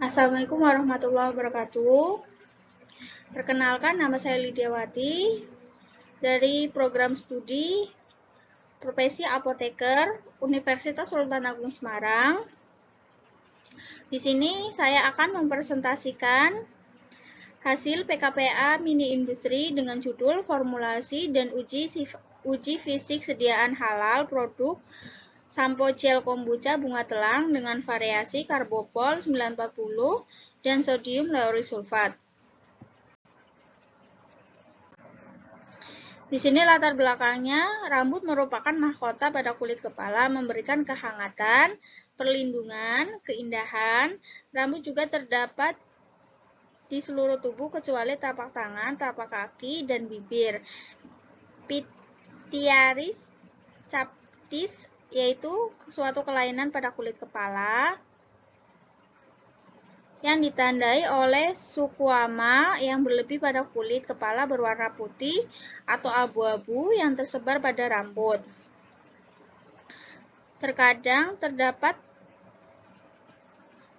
Assalamualaikum warahmatullahi wabarakatuh. Perkenalkan, nama saya Lidiawati dari program studi Profesi Apoteker Universitas Sultan Agung Semarang. Di sini saya akan mempresentasikan hasil PKPA Mini Industri dengan judul Formulasi dan uji fisik sediaan halal produk sampo gel kombucha bunga telang dengan variasi karbopol 940 dan sodium lauryl-sulfat. Di sini latar belakangnya, rambut merupakan mahkota pada kulit kepala, memberikan kehangatan, perlindungan, keindahan. Rambut juga terdapat di seluruh tubuh kecuali tapak tangan, tapak kaki, dan bibir. Pityris captis yaitu suatu kelainan pada kulit kepala yang ditandai oleh sukuama yang berlebih pada kulit kepala berwarna putih atau abu-abu yang tersebar pada rambut. Terkadang terdapat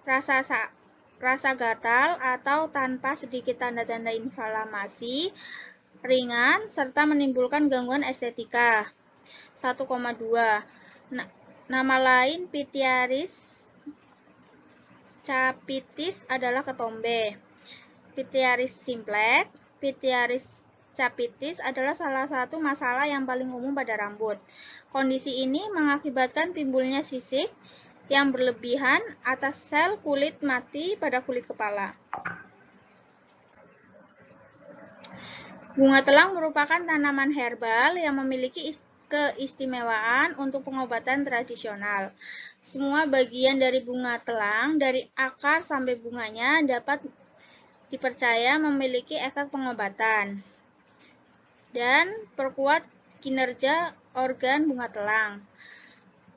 rasa gatal atau tanpa sedikit tanda-tanda inflamasi ringan serta menimbulkan gangguan estetika. 1,2. Nama lain Pityris capitis adalah ketombe. Pityris simplex, Pityris capitis adalah salah satu masalah yang paling umum pada rambut. Kondisi ini mengakibatkan timbulnya sisik yang berlebihan atas sel kulit mati pada kulit kepala. Bunga telang merupakan tanaman herbal yang memiliki keistimewaan untuk pengobatan tradisional. Semua bagian dari bunga telang, dari akar sampai bunganya, dapat dipercaya memiliki efek pengobatan dan perkuat kinerja organ bunga telang.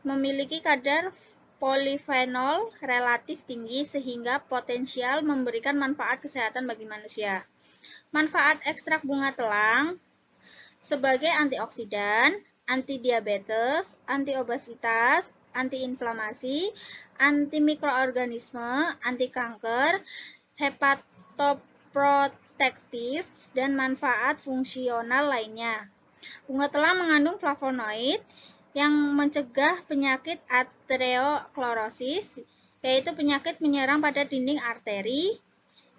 Memiliki kadar polifenol relatif tinggi sehingga potensial memberikan manfaat kesehatan bagi manusia. Manfaat ekstrak bunga telang sebagai antioksidan, anti-diabetes, anti-obesitas, anti-inflamasi, anti-mikroorganisme, anti-kanker, hepatoprotektif, dan manfaat fungsional lainnya. Bunga telang mengandung flavonoid yang mencegah penyakit arteriosklerosis, yaitu penyakit menyerang pada dinding arteri,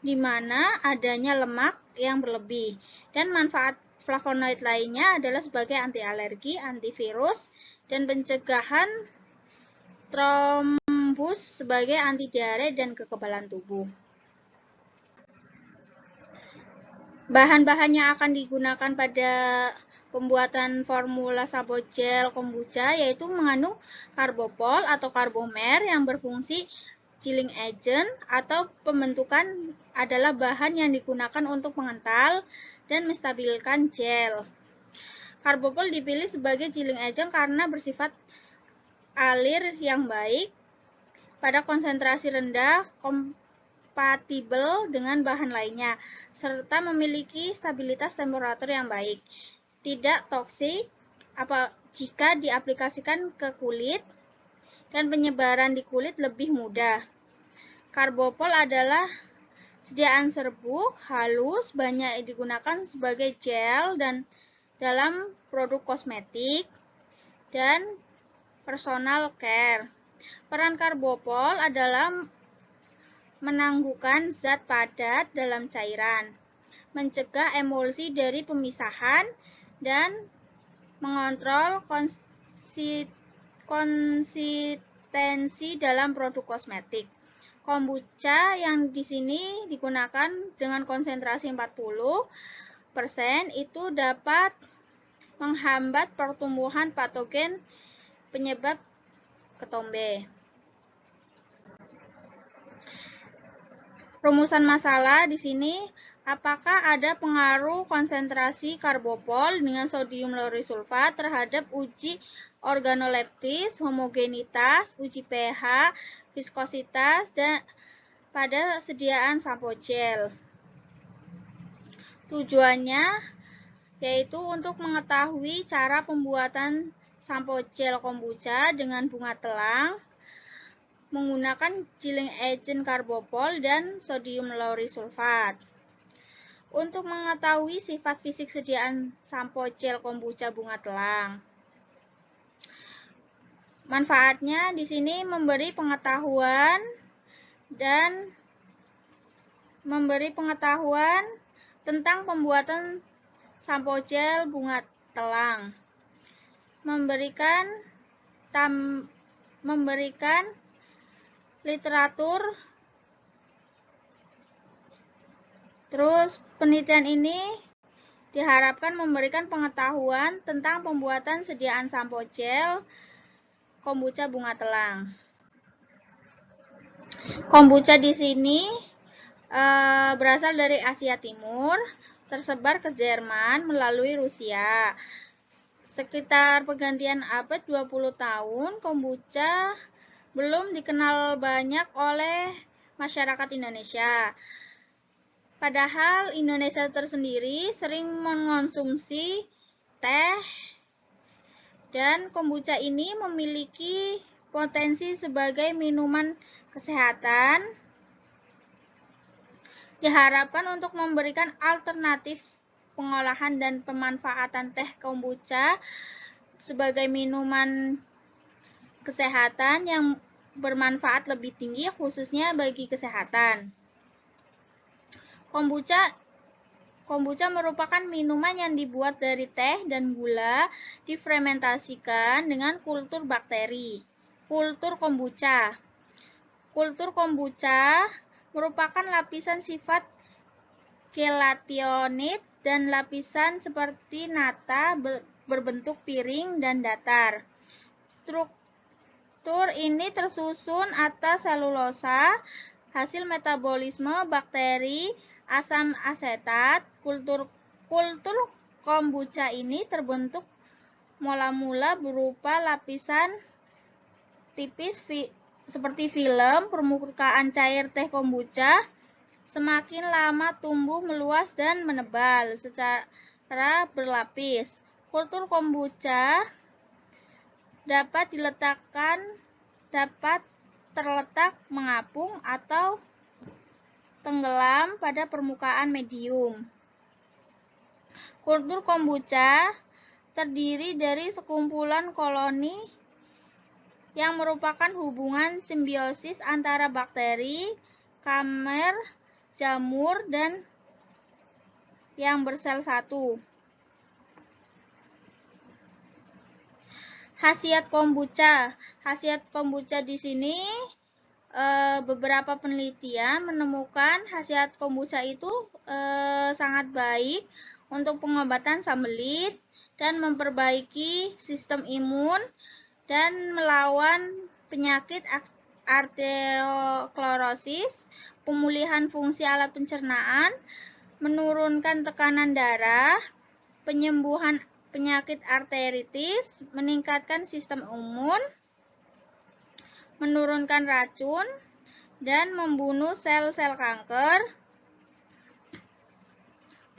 di mana adanya lemak yang berlebih. Dan manfaat flavonoid lainnya adalah sebagai anti-alergi, antivirus, dan pencegahan trombus sebagai anti-diare dan kekebalan tubuh. Bahan-bahan yang akan digunakan pada pembuatan formula sampo gel kombucha yaitu mengandung karbopol atau karbomer yang berfungsi chilling agent atau pembentukan adalah bahan yang digunakan untuk mengental dan menstabilkan gel. Karbopol dipilih sebagai chilling agent karena bersifat alir yang baik pada konsentrasi rendah, kompatibel dengan bahan lainnya, serta memiliki stabilitas temperatur yang baik. Tidak toksik jika diaplikasikan ke kulit dan penyebaran di kulit lebih mudah. Karbopol adalah sediaan serbuk, halus, banyak digunakan sebagai gel dan dalam produk kosmetik dan personal care. Peran karbopol adalah menangguhkan zat padat dalam cairan, mencegah emulsi dari pemisahan, dan mengontrol konsistensi dalam produk kosmetik. Kombucha yang di sini digunakan dengan konsentrasi 40% itu dapat menghambat pertumbuhan patogen penyebab ketombe. Rumusan masalah di sini, apakah ada pengaruh konsentrasi karbopol dengan sodium lauryl-sulfat terhadap uji organoleptis, homogenitas, uji pH, viskositas, dan pada sediaan sampo gel. Tujuannya yaitu untuk mengetahui cara pembuatan sampo gel kombucha dengan bunga telang menggunakan chilling agent karbopol dan sodium lauryl sulfat. Untuk mengetahui sifat fisik sediaan sampo gel kombucha bunga telang. Manfaatnya di sini memberi pengetahuan tentang pembuatan sampo gel bunga telang. Memberikan literatur. Terus penelitian ini diharapkan memberikan pengetahuan tentang pembuatan sediaan sampo gel kombucha bunga telang. Kombucha di sini berasal dari Asia Timur, tersebar ke Jerman melalui Rusia. Sekitar pergantian abad 20 tahun, kombucha belum dikenal banyak oleh masyarakat Indonesia. Padahal Indonesia tersendiri sering mengonsumsi teh, dan kombucha ini memiliki potensi sebagai minuman kesehatan. Diharapkan untuk memberikan alternatif pengolahan dan pemanfaatan teh kombucha sebagai minuman kesehatan yang bermanfaat lebih tinggi, khususnya bagi kesehatan. Kombucha merupakan minuman yang dibuat dari teh dan gula difermentasikan dengan kultur bakteri. Kultur kombucha merupakan lapisan sifat gelationit dan lapisan seperti nata berbentuk piring dan datar. Struktur ini tersusun atas selulosa, hasil metabolisme bakteri asam asetat. Kultur kombucha ini terbentuk mula-mula berupa lapisan tipis seperti film permukaan cair teh kombucha, semakin lama tumbuh meluas dan menebal secara berlapis. Kultur kombucha dapat terletak mengapung atau tenggelam pada permukaan medium. Kultur kombucha terdiri dari sekumpulan koloni yang merupakan hubungan simbiosis antara bakteri, kamer, jamur, dan yang bersel satu. Khasiat kombucha di sini beberapa penelitian menemukan khasiat kombucha itu sangat baik untuk pengobatan sembelit dan memperbaiki sistem imun dan melawan penyakit arteriosklerosis, pemulihan fungsi alat pencernaan, menurunkan tekanan darah, penyembuhan penyakit arteritis, meningkatkan sistem imun, menurunkan racun, dan membunuh sel-sel kanker.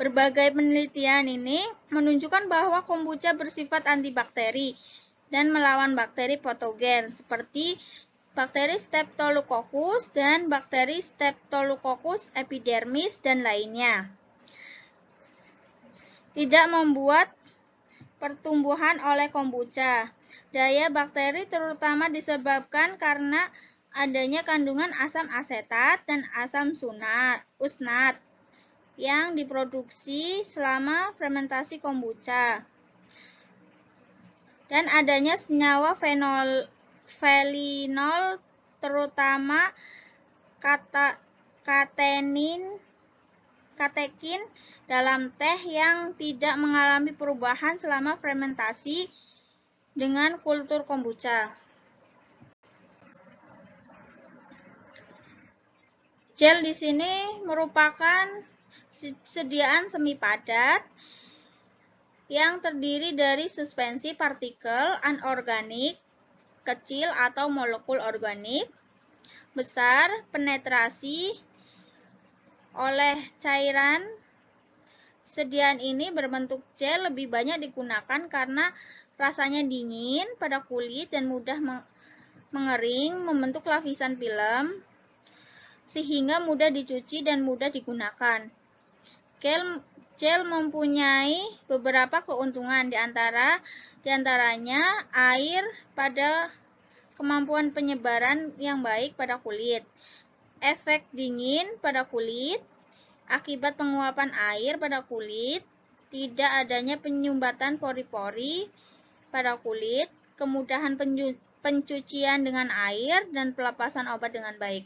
Berbagai penelitian ini menunjukkan bahwa kombucha bersifat antibakteri dan melawan bakteri patogen seperti bakteri Streptococcus dan bakteri Streptococcus epidermis dan lainnya. Tidak membuat pertumbuhan oleh kombucha. Daya bakteri terutama disebabkan karena adanya kandungan asam asetat dan asam usnat yang diproduksi selama fermentasi kombucha, dan adanya senyawa felinol terutama katekin dalam teh yang tidak mengalami perubahan selama fermentasi dengan kultur kombucha. Gel di sini merupakan sediaan semi padat yang terdiri dari suspensi partikel anorganik kecil atau molekul organik besar, penetrasi oleh cairan. Sediaan ini berbentuk gel lebih banyak digunakan karena rasanya dingin pada kulit dan mudah mengering, membentuk lapisan film, sehingga mudah dicuci dan mudah digunakan. Gel mempunyai beberapa keuntungan, diantaranya air pada kemampuan penyebaran yang baik pada kulit, efek dingin pada kulit, akibat penguapan air pada kulit, tidak adanya penyumbatan pori-pori pada kulit, kemudahan pencucian dengan air, dan pelepasan obat dengan baik.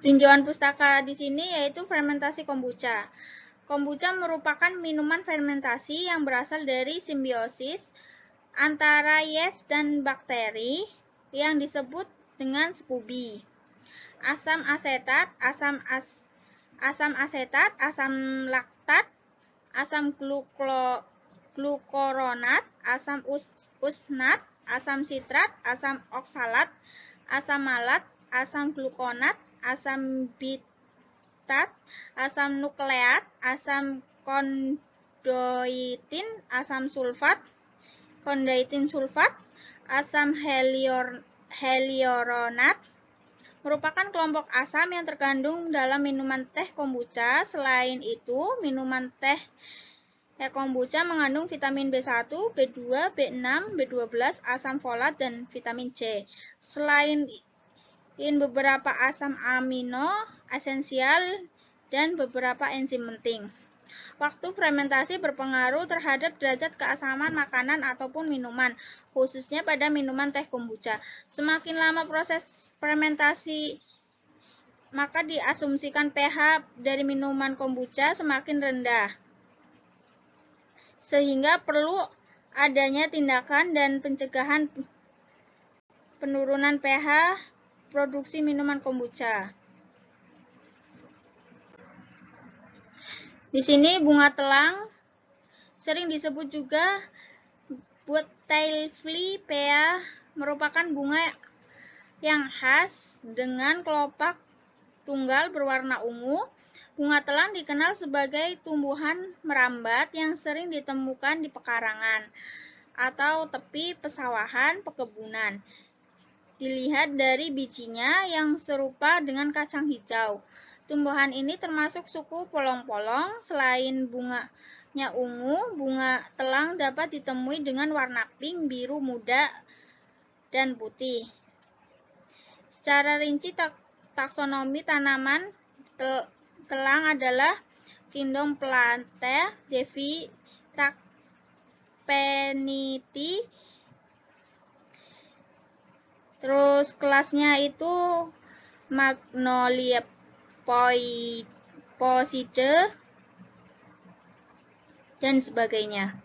Tinjauan pustaka di sini yaitu fermentasi kombucha. Kombucha merupakan minuman fermentasi yang berasal dari simbiosis antara yeast dan bakteri yang disebut dengan SCOBY. Asam asetat, asam laktat, asam glukuronat, asam usnat, asam sitrat, asam oksalat, asam malat, asam glukonat, asam bitat, asam nukleat, asam kondoitin, asam sulfat, asam hyaluronat merupakan kelompok asam yang terkandung dalam minuman teh kombucha. Selain itu, minuman teh kombucha mengandung vitamin B1, B2, B6, B12, asam folat, dan vitamin C. Selain beberapa asam amino esensial dan beberapa enzim penting. Waktu fermentasi berpengaruh terhadap derajat keasaman makanan ataupun minuman, khususnya pada minuman teh kombucha. Semakin lama proses fermentasi, maka diasumsikan pH dari minuman kombucha semakin rendah, sehingga perlu adanya tindakan dan pencegahan penurunan pH produksi minuman kombucha. Di sini bunga telang sering disebut juga Butterfly merupakan bunga yang khas dengan kelopak tunggal berwarna ungu. Bunga telang dikenal sebagai tumbuhan merambat yang sering ditemukan di pekarangan atau tepi pesawahan perkebunan. Dilihat dari bijinya yang serupa dengan kacang hijau. Tumbuhan ini termasuk suku polong-polong. Selain bunganya ungu, bunga telang dapat ditemui dengan warna pink, biru muda, dan putih. Secara rinci, taksonomi tanaman telang adalah kingdom Plantae, Devi Tracpeniti. Terus kelasnya itu Magnolia Poiside dan sebagainya.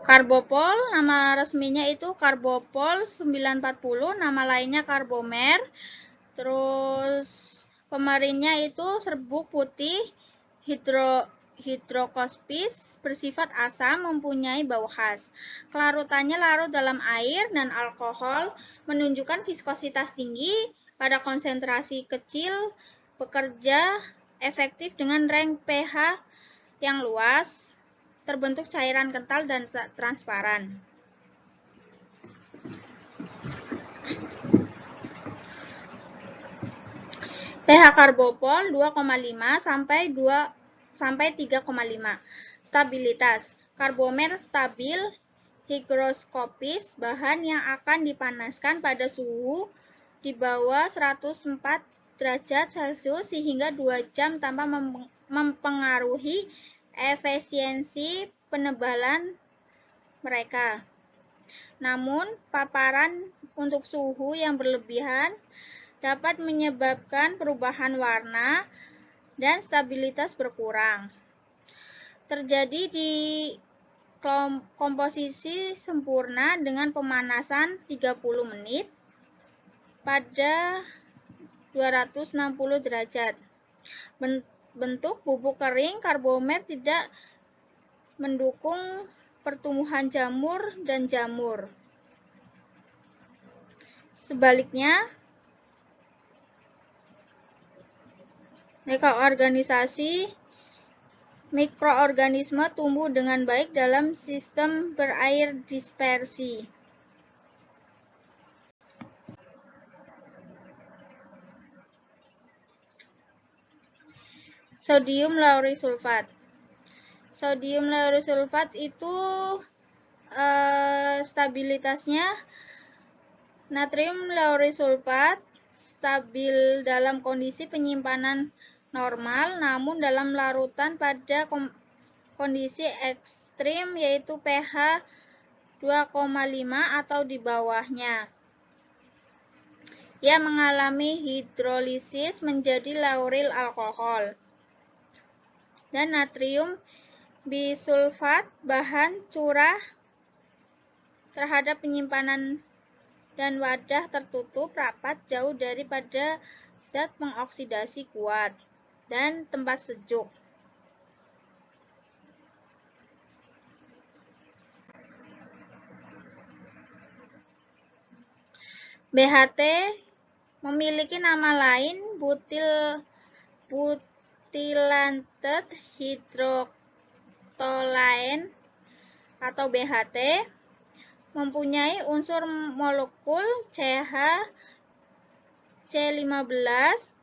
Carbopol, nama resminya itu Carbopol 940, nama lainnya Carbomer. Terus pemerinnya itu serbuk putih hidrokospis, bersifat asam, mempunyai bau khas. Kelarutannya larut dalam air dan alkohol, menunjukkan viskositas tinggi, pada konsentrasi kecil, bekerja efektif dengan range pH yang luas, terbentuk cairan kental dan transparan. pH Carbopol 2,5 sampai 3,5. Stabilitas. Carbomer stabil, higroskopis, bahan yang akan dipanaskan pada suhu di bawah 104 derajat Celcius sehingga 2 jam tanpa mempengaruhi efisiensi penebalan mereka. Namun, paparan untuk suhu yang berlebihan dapat menyebabkan perubahan warna dan stabilitas berkurang. Terjadi di komposisi sempurna dengan pemanasan 30 menit pada 260 derajat. Bentuk bubuk kering Carbomer tidak mendukung pertumbuhan jamur dan jamur. Sebaliknya, mikroorganisasi mikroorganisme tumbuh dengan baik dalam sistem berair dispersi. Sodium laurysulfat. Sodium laurysulfat itu stabilitasnya natrium laurysulfat stabil dalam kondisi penyimpanan normal, namun dalam larutan pada kondisi ekstrim yaitu pH 2,5 atau di bawahnya. Ia mengalami hidrolisis menjadi lauryl alkohol. Dan natrium bisulfat bahan curah terhadap penyimpanan dan wadah tertutup rapat jauh daripada zat pengoksidasi kuat dan tempat sejuk. BHT memiliki nama lain butylated hydroctolane atau BHT, mempunyai unsur molekul CH, C15,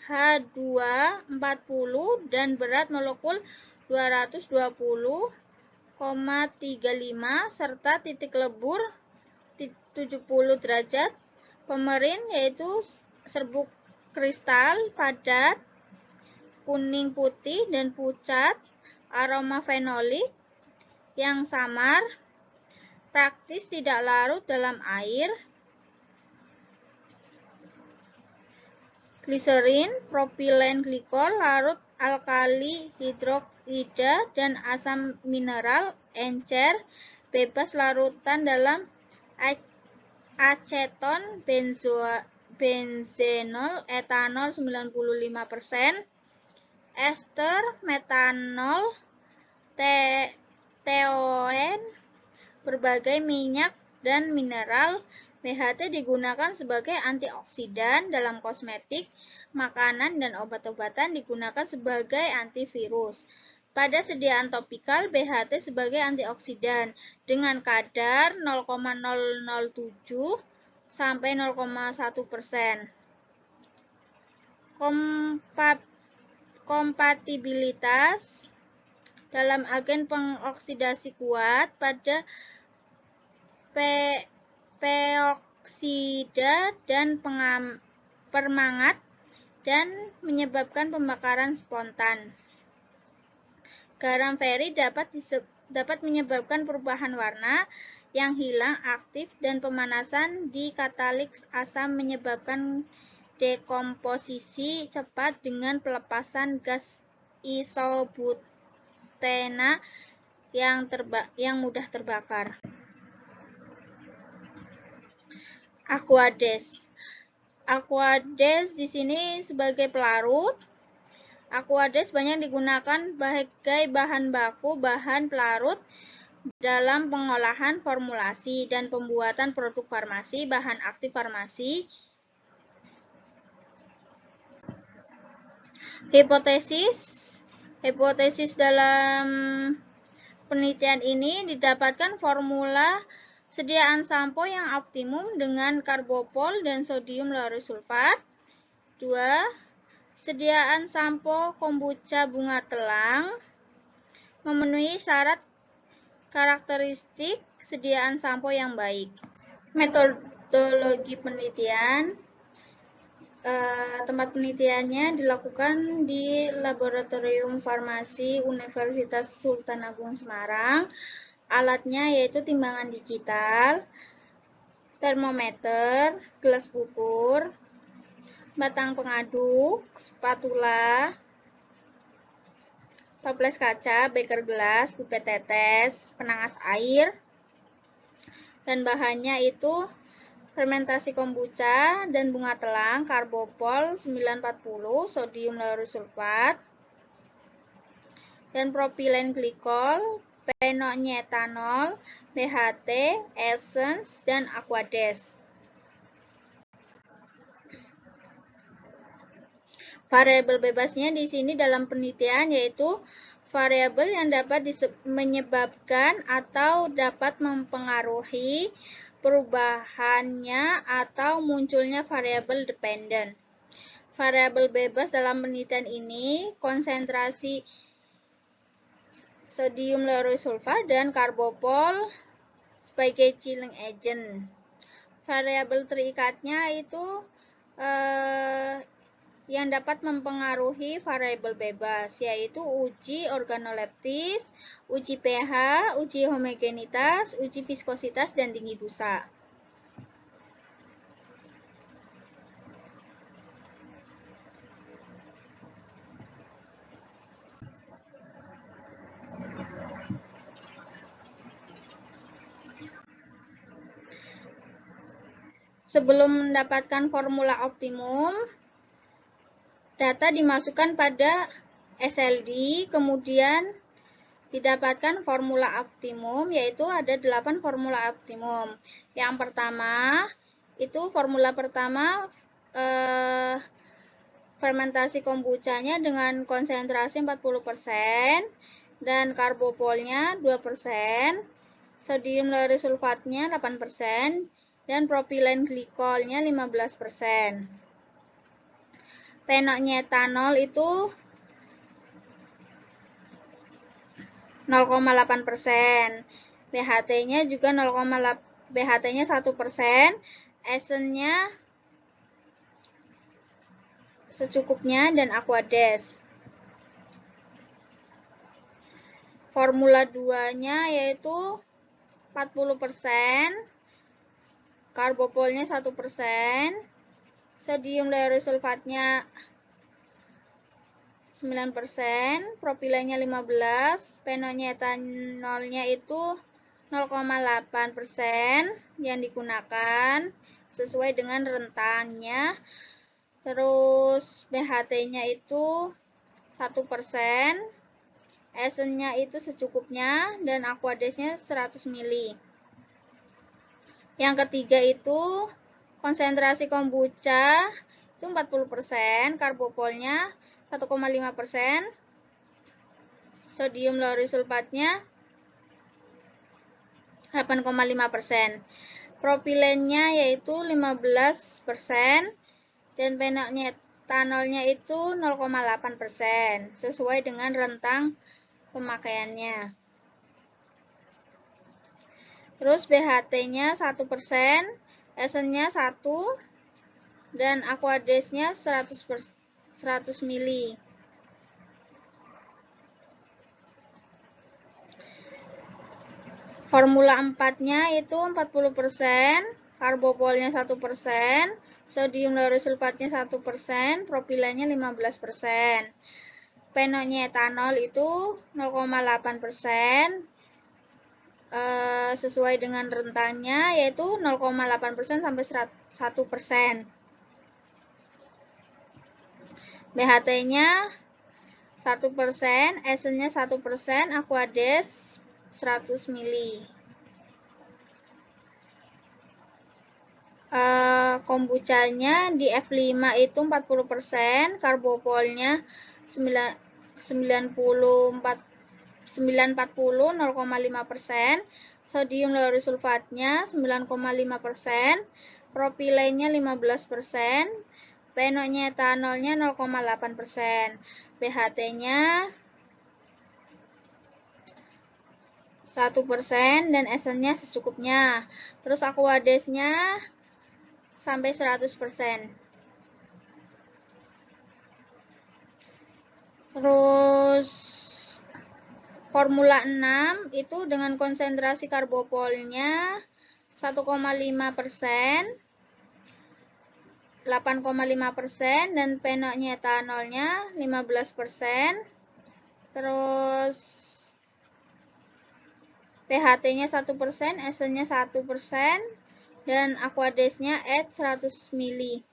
H240 dan berat molekul 220,35 serta titik lebur 70 derajat. Pemerin yaitu serbuk kristal padat, kuning putih dan pucat, aroma fenolik yang samar, praktis tidak larut dalam air, gliserin, propilen glikol, larut alkali hidroksida dan asam mineral, encer, bebas larutan dalam aceton, benzenol, etanol 95%, ester, metanol, teoen, berbagai minyak dan mineral. BHT digunakan sebagai antioksidan dalam kosmetik, makanan, dan obat-obatan, digunakan sebagai antivirus. Pada sediaan topikal, BHT sebagai antioksidan dengan kadar 0,007 sampai 0,1%. Kompatibilitas dalam agen pengoksidasi kuat pada peoksida dan permangat dan menyebabkan pembakaran spontan. Garam feri dapat menyebabkan perubahan warna yang hilang aktif dan pemanasan di kataliks asam menyebabkan dekomposisi cepat dengan pelepasan gas isobutena yang mudah terbakar. Aquades. Aquades di sini sebagai pelarut. Aquades banyak digunakan sebagai bahan baku bahan pelarut dalam pengolahan formulasi dan pembuatan produk farmasi, bahan aktif farmasi. Hipotesis dalam penelitian ini didapatkan formula sediaan sampo yang optimum dengan karbopol dan sodium laurysulfat. 2. Sediaan sampo kombucha bunga telang memenuhi syarat karakteristik sediaan sampo yang baik. Metodologi penelitian. Tempat penelitiannya dilakukan di Laboratorium Farmasi Universitas Sultan Agung Semarang. Alatnya yaitu timbangan digital, termometer, gelas ukur, batang pengaduk, spatula, toples kaca, beker gelas, pipet tetes, penangas air, dan bahannya itu fermentasi kombucha dan bunga telang, karbopol 940, sodium laurysulfat, dan propilen glikol, phenolnyetanol, BHT, essence, dan aquades. Variabel bebasnya di sini dalam penelitian yaitu variabel yang dapat menyebabkan atau dapat mempengaruhi perubahannya atau munculnya variabel dependen. Variabel bebas dalam penelitian ini konsentrasi sodium lauryl sulfat dan karbopol sebagai chilling agent. Variabel terikatnya itu yang dapat mempengaruhi variabel bebas, yaitu uji organoleptis, uji pH, uji homogenitas, uji viskositas, dan tinggi busa. Sebelum mendapatkan formula optimum, data dimasukkan pada SLD, kemudian didapatkan formula optimum, yaitu ada 8 formula optimum. Yang pertama, itu formula pertama fermentasi kombuchanya dengan konsentrasi 40% dan karbopolnya 2%, sodium lauryl sulfatnya 8%, dan propilen glikolnya 15%. Phenolnyetanol itu 0,8%. BHT-nya juga 0,8%. BHT-nya 1%. Esennya secukupnya dan aqueous. Formula 2-nya yaitu 40%. Karbopolnya 1%. Sodium lauryl sulfatnya 9%, propilennya 15%, phenolnyetanolnya itu 0,8% yang digunakan sesuai dengan rentannya. Terus BHT-nya itu 1%, esennya itu secukupnya, dan aqueousnya 100 ml. Yang ketiga itu konsentrasi kombucha itu 40%, karbopolnya 1,5%, sodium lauryl sulfatnya 8,5%, propilennya yaitu 15%, dan phenolnyetanolnya itu 0,8%, sesuai dengan rentang pemakaiannya. Terus BHT-nya 1%, esennya 1, dan aqueousnya 100 ml. Formula 4-nya itu 40%, karbopolnya 1%, sodium lauryl sulfatnya 1%, propilennya 15%. Phenolnyetanol itu 0,8%, sesuai dengan rentannya yaitu 0,8% sampai 1%. BHT-nya 1%, esennya 1%, aqueous 100 ml. Kombuchanya di F5 itu 40%, karbopolnya 940 0,5%, sodium lauryl sulfatnya 9,5%, propilennya 15%, phenolnyetanolnya 0,8%, BHT-nya 1%, dan esennya secukupnya. Terus aqueousnya sampai 100%. Terus formula 6 itu dengan konsentrasi karbopolnya 1,5%, 8,5%, dan phenolnyetanolnya 15%. Terus pH-nya 1%, esennya 1%, dan aqueousnya 100 ml.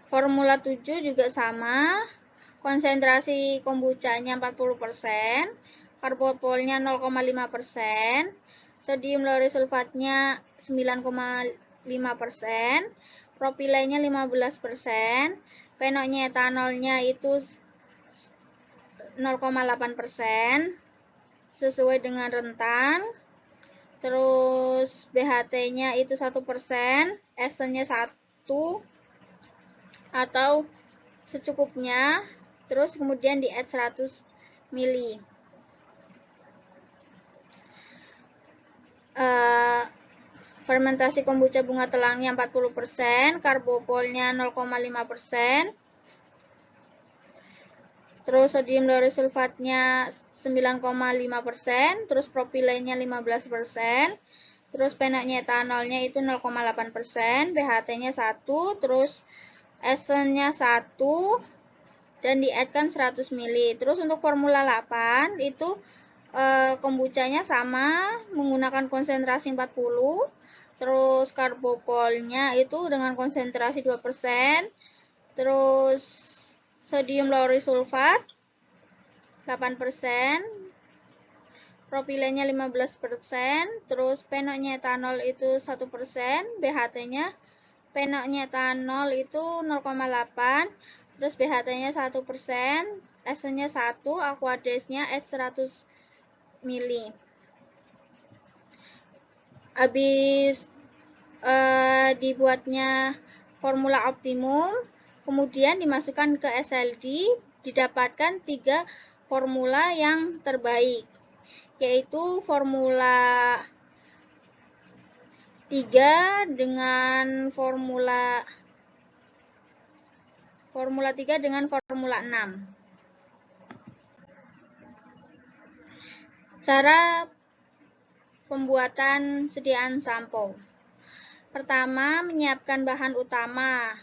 Formula 7 juga sama, konsentrasi kombuchanya 40%, karbopolnya 0,5%, sodium lauryl sulfatnya 9,5%, propilennya 15%, phenolnyetanolnya itu 0,8% sesuai dengan rentan. Terus BHT-nya itu 1%, Esen-nya 1 atau secukupnya. Terus kemudian di add 100 ml. Fermentasi kombucha bunga telangnya 40%, karbopolnya 0,5%. Terus sodium lauryl sulfatnya 9,5%, terus propilennya 15%, terus penoknya etanolnya itu 0,8%, BHT-nya 1, terus esennya 1, dan di-add-kan 100 ml. Terus untuk formula 8 itu kombuchanya sama, menggunakan konsentrasi 40, terus karbopolnya itu dengan konsentrasi 2%, terus sodium lauryl sulfat 8%, propilennya 15%, terus penoknya etanol itu 1%, BHT-nya penoknya etanol itu 0,8, terus BHT-nya 1%, esennya 1, aquades-nya 100 ml. Habis dibuatnya formula optimum, kemudian dimasukkan ke SLD, didapatkan 3 formula yang terbaik, yaitu formula 3 dengan formula 3 dengan formula 6. Cara pembuatan sediaan sampo. Pertama, menyiapkan bahan utama.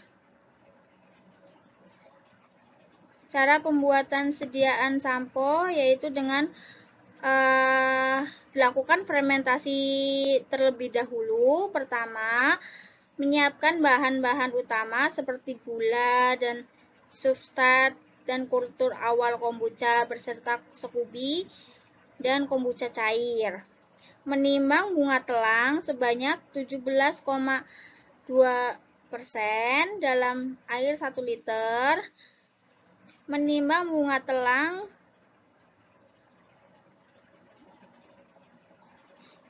Cara pembuatan sediaan sampo yaitu dengan dilakukan fermentasi terlebih dahulu. Pertama, menyiapkan bahan-bahan utama seperti gula dan substrat dan kultur awal kombucha beserta sekubi dan kombucha cair. Menimbang bunga telang sebanyak 17,2% dalam air 1 liter. Menimbang bunga telang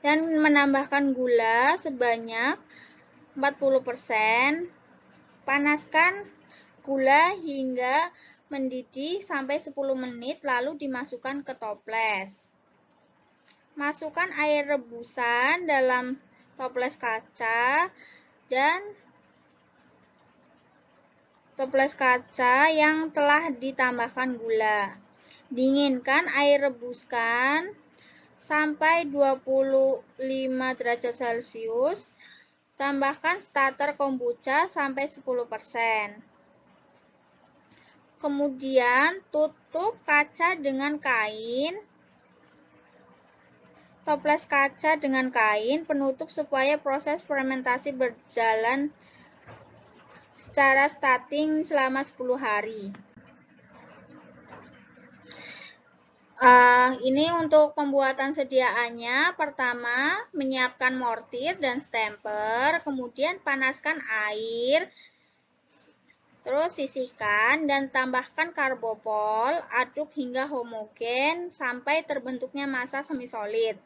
dan menambahkan gula sebanyak 40%. Panaskan gula hingga mendidih sampai 10 menit lalu dimasukkan ke toples. Masukkan air rebusan dalam toples kaca dan toples kaca yang telah ditambahkan gula. Dinginkan air rebuskan sampai 25 derajat Celcius. Tambahkan starter kombucha sampai 10%. Kemudian tutup kaca dengan kain. Toples kaca dengan kain penutup supaya proses fermentasi berjalan secara statis selama 10 hari. Ini untuk pembuatan sediaannya. Pertama, menyiapkan mortir dan stamper, kemudian panaskan air, terus sisihkan dan tambahkan karbopol, aduk hingga homogen sampai terbentuknya massa semi-solid.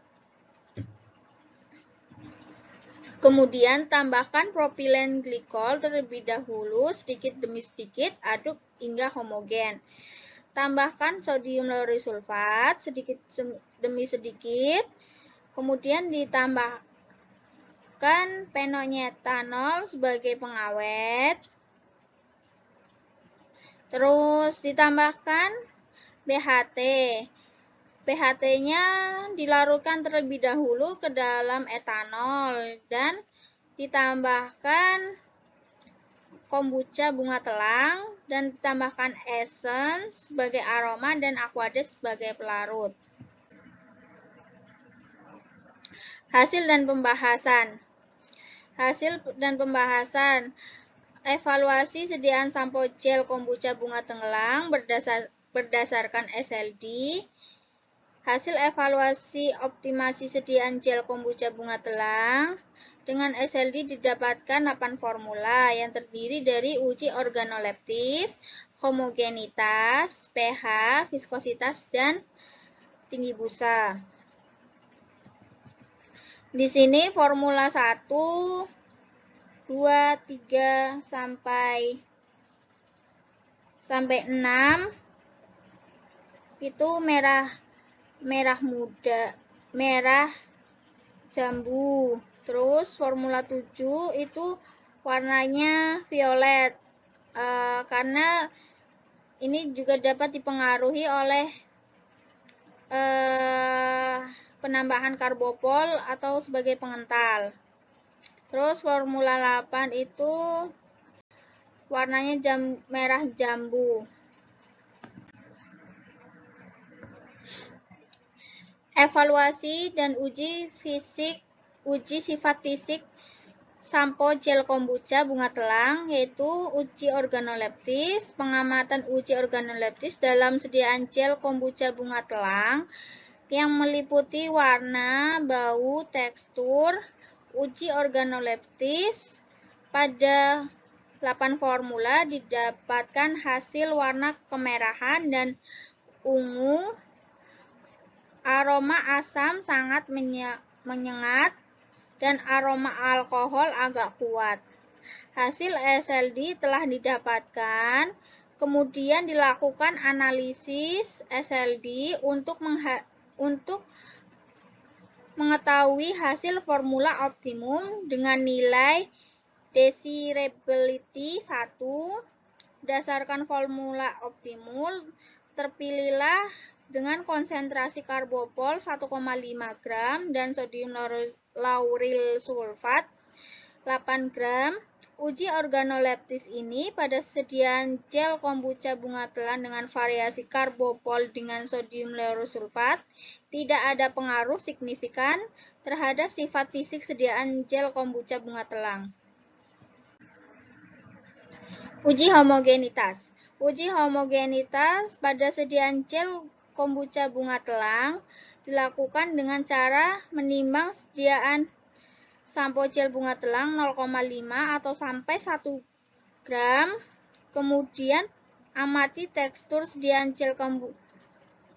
Kemudian tambahkan propilen glikol terlebih dahulu sedikit demi sedikit, aduk hingga homogen. Tambahkan sodium lauryl sulfat sedikit demi sedikit. Kemudian ditambahkan penoknya etanol sebagai pengawet. Terus ditambahkan BHT. BHT-nya dilarutkan terlebih dahulu ke dalam etanol dan ditambahkan kombucha bunga telang dan ditambahkan esen sebagai aroma dan aquades sebagai pelarut. Hasil dan pembahasan. Hasil dan pembahasan. Evaluasi sediaan sampo gel kombucha bunga telang berdasarkan SLD. Hasil evaluasi optimasi sediaan gel kombucha bunga telang Dengan SLD didapatkan 8 formula yang terdiri dari uji organoleptis, homogenitas, pH, viskositas, dan tinggi busa. Di sini formula 1, 2, 3, sampai 6 itu merah jambu. Terus formula 7 itu warnanya violet, karena ini juga dapat dipengaruhi oleh penambahan karbopol atau sebagai pengental. Terus formula 8 itu warnanya merah jambu. Evaluasi dan uji sifat fisik sampo gel kombucha bunga telang, yaitu uji organoleptis. Pengamatan uji organoleptis dalam sediaan gel kombucha bunga telang yang meliputi warna, bau, tekstur. Uji organoleptis pada 8 formula didapatkan hasil warna kemerahan dan ungu. Aroma asam sangat menyengat dan aroma alkohol agak kuat. Hasil SLD telah didapatkan, kemudian dilakukan analisis SLD untuk mengetahui hasil formula optimum dengan nilai desirability 1. Berdasarkan formula optimum, terpilihlah dengan konsentrasi karbopol 1,5 gram dan sodium lauryl sulfat 8 gram. Uji organoleptis ini pada sediaan gel kombucha bunga telang dengan variasi karbopol dengan sodium lauryl sulfat tidak ada pengaruh signifikan terhadap sifat fisik sediaan gel kombucha bunga telang. Uji homogenitas. Uji homogenitas pada sediaan gel kombucha bunga telang dilakukan dengan cara menimbang sediaan sampo gel bunga telang 0,5 atau sampai 1 gram, kemudian amati tekstur sediaan gel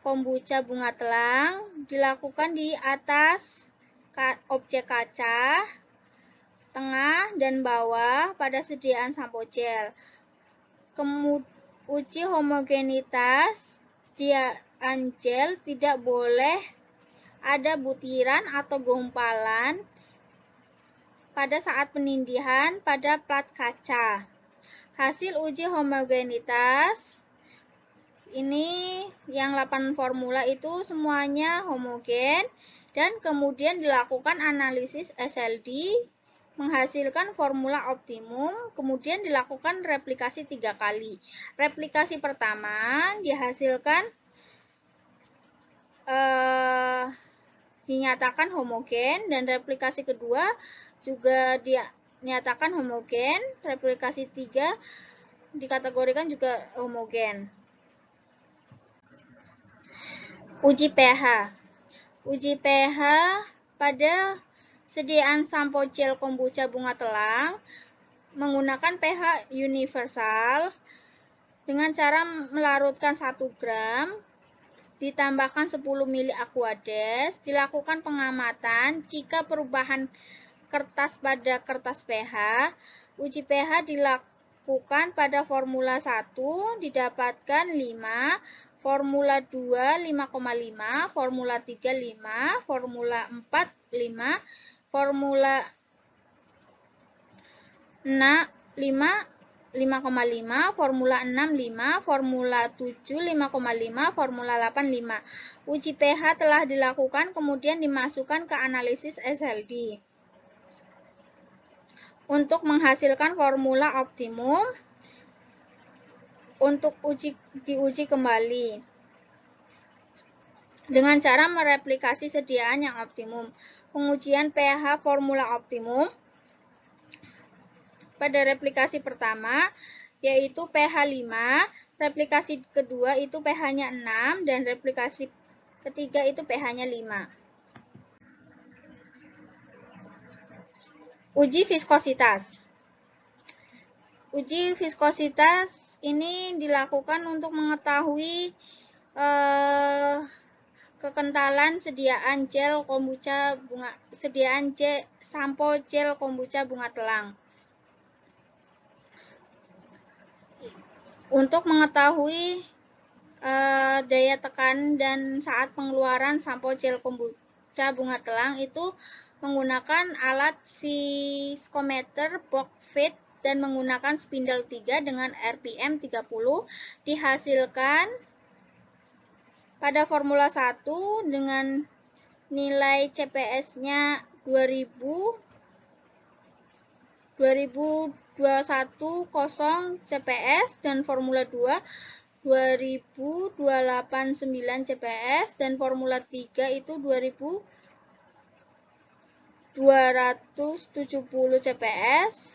kombucha bunga telang, dilakukan di atas objek kaca, tengah, dan bawah pada sediaan sampo gel. Uji homogenitas sediaan gel tidak boleh ada butiran atau gumpalan pada saat penindihan pada plat kaca. Hasil uji homogenitas ini yang 8 formula itu semuanya homogen dan kemudian dilakukan analisis SLD menghasilkan formula optimum, kemudian dilakukan replikasi 3 kali. Replikasi pertama dihasilkan dinyatakan homogen dan replikasi kedua juga dinyatakan homogen, replikasi 3 dikategorikan juga homogen. Uji pH. Uji pH pada sediaan sampo gel kombucha bunga telang menggunakan pH universal dengan cara melarutkan 1 gram ditambahkan 10 ml aquades, dilakukan pengamatan jika perubahan kertas pada kertas pH. Uji pH dilakukan pada formula 1 didapatkan 5, formula 2 5,5, formula 3 5, formula 4 5, formula 5 5,5, formula 6 5, formula 7 5,5, formula 8 5. Uji pH telah dilakukan kemudian dimasukkan ke analisis SLD untuk menghasilkan formula optimum untuk diuji kembali dengan cara mereplikasi sediaan yang optimum. Pengujian pH formula optimum pada replikasi pertama yaitu pH 5, replikasi kedua itu pH-nya 6 dan replikasi ketiga itu pH-nya 5. Uji viskositas. Uji viskositas ini dilakukan untuk mengetahui kekentalan sediaan sampo gel kombucha bunga telang. Untuk mengetahui daya tekan dan saat pengeluaran sampo gel kombucha bunga telang itu menggunakan alat viskometer box fit dan menggunakan spindle 3 dengan RPM 30 dihasilkan pada Formula 1 dengan nilai CPS-nya 2021 CPS dan Formula 2 2289 CPS dan Formula 3 itu 2270 CPS.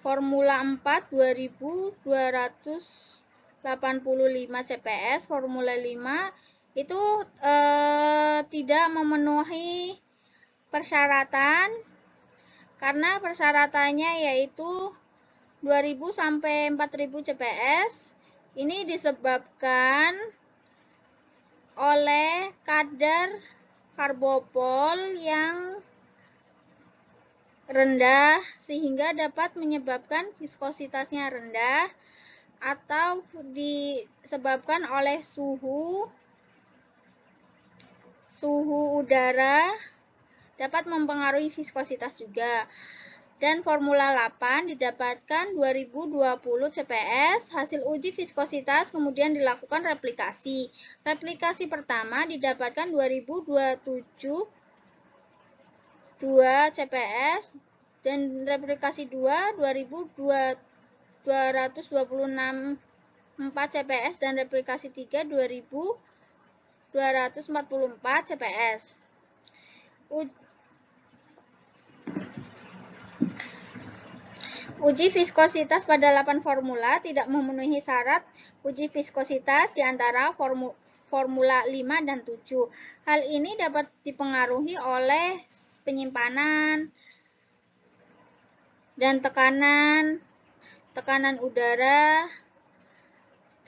Formula 4 2285 CPS, Formula 5 itu tidak memenuhi persyaratan karena persyaratannya yaitu 2000 sampai 4000 CPS. Ini disebabkan oleh kadar karbopol yang rendah sehingga dapat menyebabkan viskositasnya rendah atau disebabkan oleh suhu udara dapat mempengaruhi viskositas juga. Dan Formula 8 didapatkan 2020 CPS. Hasil uji viskositas kemudian dilakukan replikasi. Replikasi pertama didapatkan 2027 2 CPS dan replikasi 2 2226 4 CPS dan replikasi 3 2244 CPS. Uji viskositas pada 8 formula tidak memenuhi syarat uji viskositas di antara formula 5 dan 7. Hal ini dapat dipengaruhi oleh penyimpanan dan tekanan udara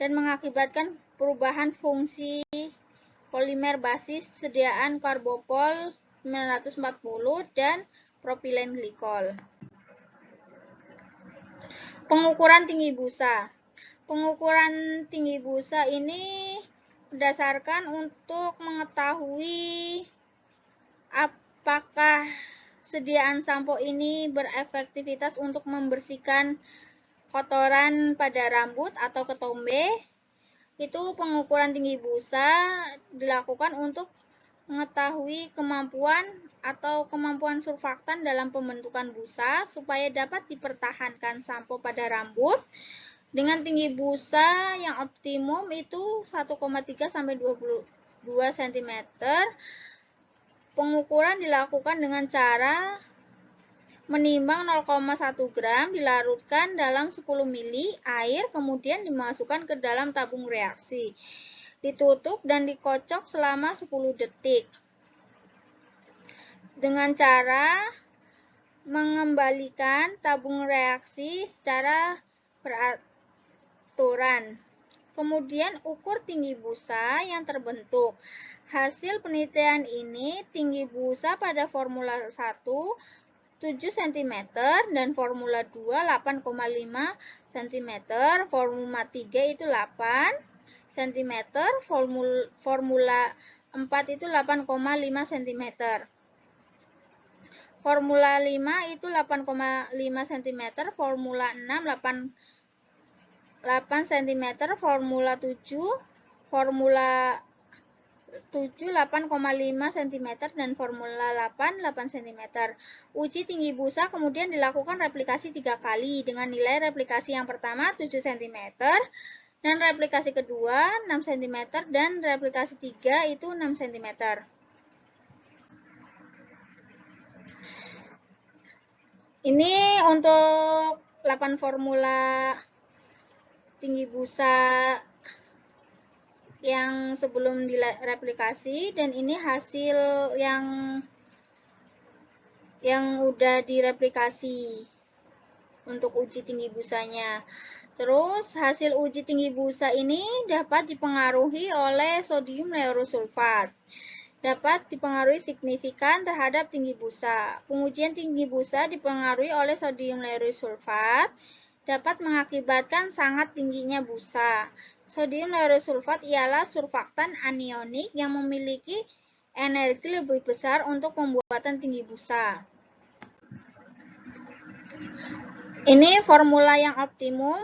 dan mengakibatkan perubahan fungsi polimer basis sediaan karbopol 940 dan propilen glikol. Pengukuran tinggi busa. Pengukuran tinggi busa ini berdasarkan untuk mengetahui apakah sediaan sampo ini berefektivitas untuk membersihkan kotoran pada rambut atau ketombe. Itu pengukuran tinggi busa dilakukan untuk mengetahui kemampuan surfaktan dalam pembentukan busa supaya dapat dipertahankan sampo pada rambut dengan tinggi busa yang optimum itu 1,3 sampai 22 cm. Pengukuran dilakukan dengan cara menimbang 0,1 gram dilarutkan dalam 10 ml air kemudian dimasukkan ke dalam tabung reaksi. Ditutup dan dikocok selama 10 detik. Dengan cara mengembalikan tabung reaksi secara beraturan. Kemudian ukur tinggi busa yang terbentuk. Hasil penelitian ini tinggi busa pada Formula 1 7 cm dan Formula 2 8,5 cm, Formula 3 itu 8 cm, Formula 4 itu 8,5 cm. Formula 5 itu 8,5 cm, Formula 6 8 cm, Formula 7 8,5 cm dan Formula 8 cm. Uji tinggi busa kemudian dilakukan replikasi 3 kali dengan nilai replikasi yang pertama 7 cm dan replikasi kedua 6 cm dan replikasi 3 itu 6 cm. Ini untuk 8 formula tinggi busa yang sebelum direplikasi dan ini hasil yang yang udah direplikasi untuk uji tinggi busanya. Terus hasil uji tinggi busa ini dapat dipengaruhi oleh sodium laurosulfat. Dapat dipengaruhi signifikan terhadap tinggi busa. Pengujian tinggi busa dipengaruhi oleh sodium laurosulfat dapat mengakibatkan sangat tingginya busa. Sodium laurosulfat ialah surfaktan anionik yang memiliki energi lebih besar untuk pembuatan tinggi busa. Ini formula yang optimum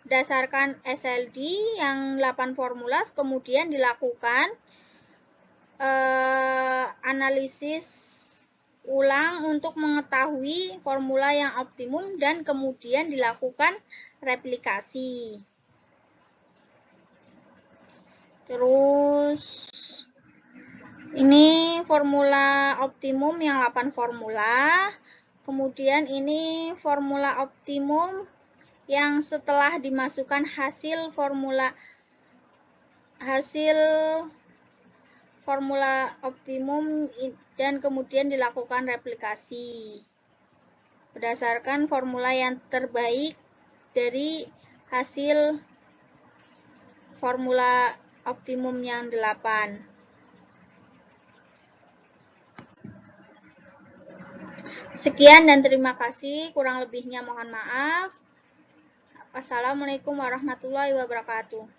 berdasarkan SLD yang 8 formula, kemudian dilakukan analisis ulang untuk mengetahui formula yang optimum dan kemudian dilakukan replikasi. Terus ini formula optimum yang 8 formula. Kemudian ini formula optimum yang setelah dimasukkan hasil formula optimum dan kemudian dilakukan replikasi berdasarkan formula yang terbaik dari hasil formula optimum yang 8. Sekian dan terima kasih, kurang lebihnya mohon maaf. Wassalamualaikum warahmatullahi wabarakatuh.